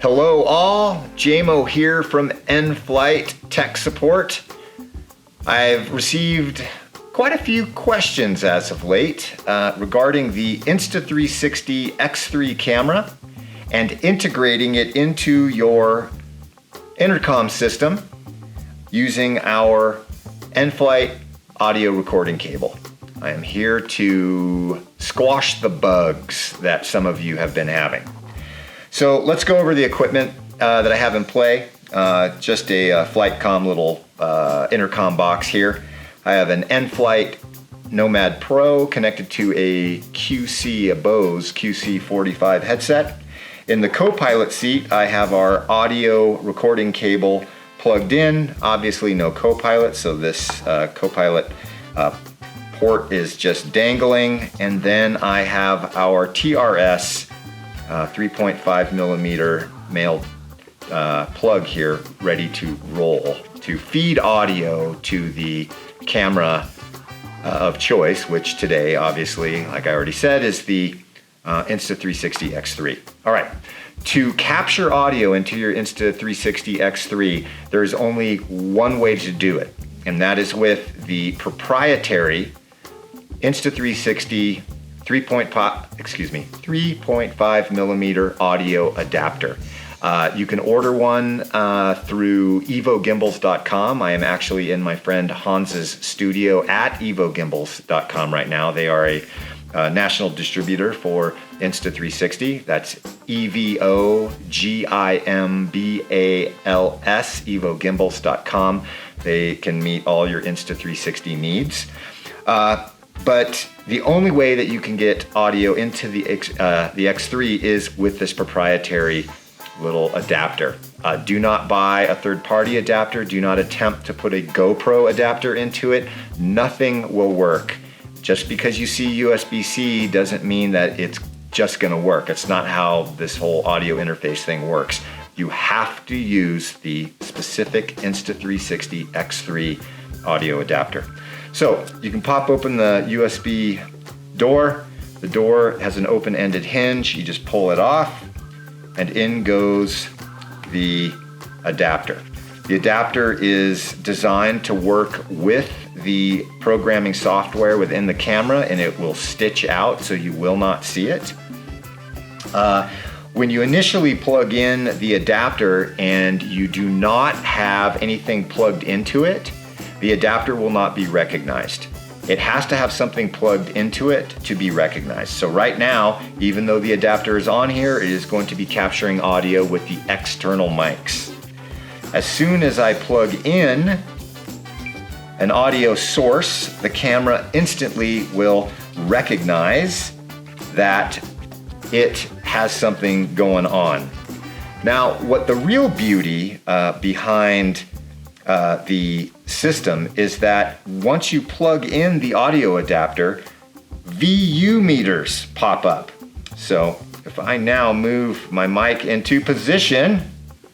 Hello all, JMO here from NFlight Tech Support. I've received quite a few questions as of late regarding the Insta360 X3 camera and integrating it into your intercom system using our NFlight audio recording cable. I am here to squash the bugs that some of you have been having. So let's go over the equipment that I have in play. Just a FlightCam little intercom box here. I have an NFlight Nomad Pro connected to a Bose QC45 headset. In the co-pilot seat, I have our audio recording cable plugged in. Obviously no co-pilot, so this co-pilot port is just dangling. And then I have our TRS 3.5 millimeter male plug here ready to roll to feed audio to the camera of choice, which today, obviously, like I already said, is the Insta360 X3. All right, to capture audio into your Insta360 X3, there's only one way to do it, and that is with the proprietary Insta360 3.5 millimeter audio adapter. You can order one through evogimbals.com. I am actually in my friend Hans's studio at evogimbals.com right now. They are a national distributor for Insta360. That's EVOGIMBALS, evogimbals.com. They can meet all your Insta360 needs. But the only way that you can get audio into the X3 is with this proprietary little adapter. Do not buy a third-party adapter. Do not attempt to put a GoPro adapter into it. Nothing will work. Just because you see USB-C doesn't mean that it's just gonna work. It's not how this whole audio interface thing works. You have to use the specific Insta360 X3 audio adapter. So you can pop open the USB door. The door has an open-ended hinge. You just pull it off and in goes the adapter. The adapter is designed to work with the programming software within the camera, and it will stitch out so you will not see it. When you initially plug in the adapter and you do not have anything plugged into it, the adapter will not be recognized. It has to have something plugged into it to be recognized. So right now, even though the adapter is on here, it is going to be capturing audio with the external mics. As soon as I plug in an audio source, the camera instantly will recognize that it has something going on. Now, what the real beauty behind the system is that once you plug in the audio adapter, VU meters pop up. So if I now move my mic into position,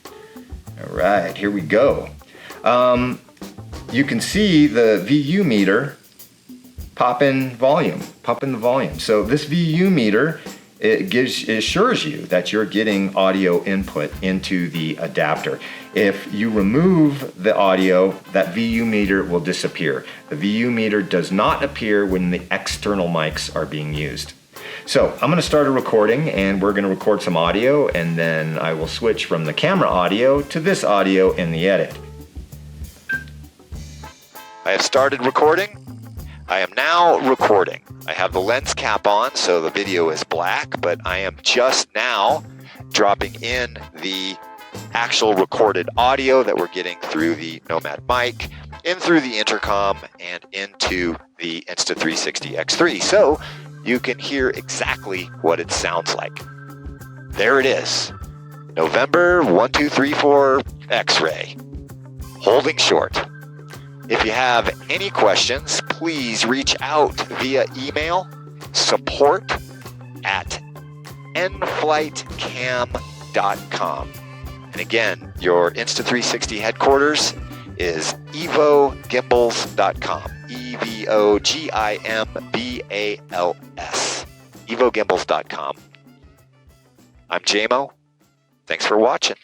all right, here we go. You can see the VU meter pop in the volume. So this VU meter, it assures you that you're getting audio input into the adapter. If you remove the audio, that VU meter will disappear. The VU meter does not appear when the external mics are being used. So I'm gonna start a recording and we're gonna record some audio, and then I will switch from the camera audio to this audio in the edit. I have started recording. I am now recording. I have the lens cap on, so the video is black, but I am just now dropping in the actual recorded audio that we're getting through the Nomad mic, in through the intercom, and into the Insta360 X3, so you can hear exactly what it sounds like. There it is. November 1234 X-ray. Holding short. If you have any questions, please reach out via email, support@nflightcam.com. And again, your Insta360 headquarters is evogimbals.com. evogimbals. evogimbals.com. I'm JMO. Thanks for watching.